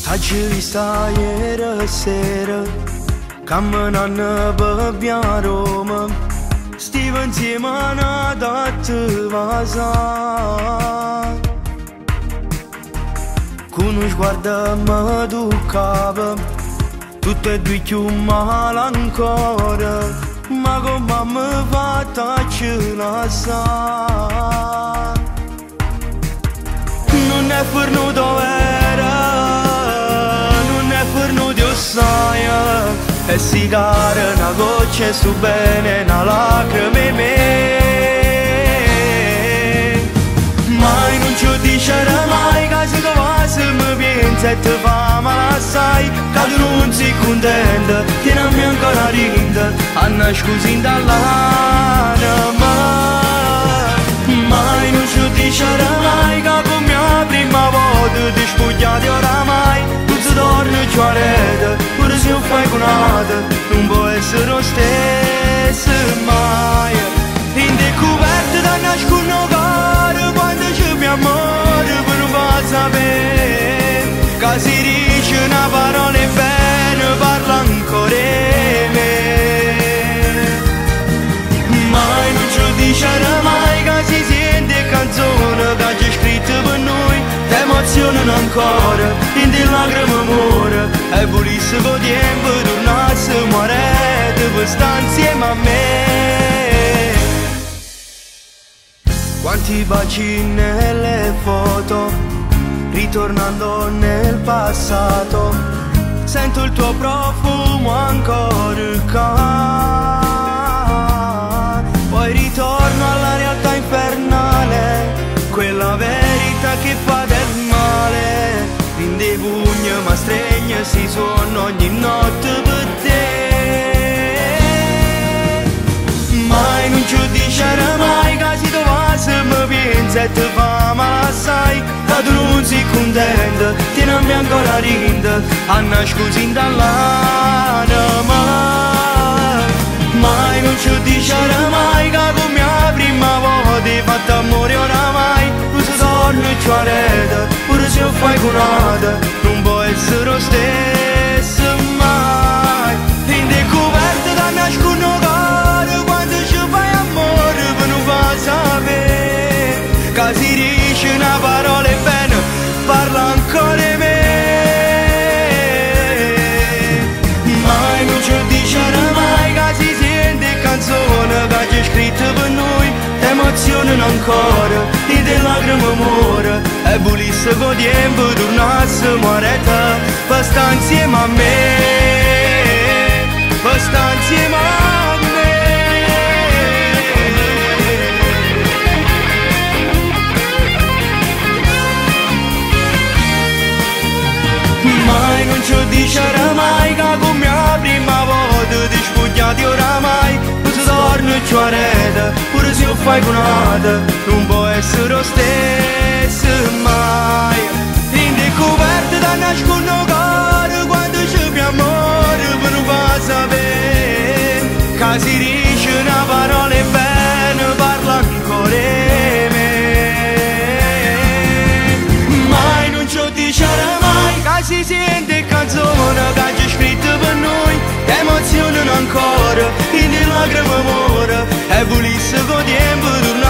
Tacili sta ieri sera, camminando per via Roma, stiamo insieme a data vasa. Con uno sguardo mi toccava, tutte e due più male ancora, ma come mi fa tacila sa. Non è fornuto vera, non è fornuto ossaia, e si cara una goccia e su bene una lacrima in me. Mai non ci dicerà mai che se va se mi pensa e ti fa male assai, che tu non sei contenta, tienami ancora rinda, a nascusi dall'anima. Mai non ci dicerà mai che come la prima volta ti spogliati oramai, tu si torni e ci arreda, pure se non fai con nada, non può essere lo stesso mai. In découverte da nascono caro, quando c'è mio amore per non far sapere, che si dice una parola e bene, parla ancora di me. Mai non ci dicerà mai che si sente canzone che c'è scritto per noi, ti emozionano ancora, in di lacrime amore, e volesse con tempo tornasse morete per stare insieme a me. Quanti baci nelle foto, ritornando nel passato, sento il tuo profumo ancora qua. Poi ritorno alla realtà infernale, quella verità che fa del male, in dei pugni ma stregna si suona ogni notte per te. Mai non ci dicerà mai che si trova se mi pensa e ti fa male assai, che tu non sei contenta, tienami ancora rinda, a nascusi dall'anima. Mai non ci dicerà mai che come la prima volta hai fatto amore oramai, tu si torna e ci arreda, pure se non fai con nada, non può essere lo stesso mai. In découverte da nascono caro, quando ci fai amore per non far sapere, che si dice una parola e bene, parla ancora di me. Mai non ci dicerà mai che si sente canzone che c'è scritto per noi, ti emozionano ancora, in delle lacrime amore, e volesse con tempo tornasse moreta, per stare insieme a me, per stare insieme a me. Mai non ci dicerà mai che come la prima volta ti spogliati oramai, tu si torna e ci arreda, pure se non fai con nada, non può essere lo stesso mai. In découverte da nascono caro, quando c'è più amore per non far sapere, che si dice una parola e bene, parla ancora di me. Mai non ci dicerà mai che si sente canzone che c'è scritto per noi, ti emozionano ancora, in di lacrime amore, e volesse con tempo tornare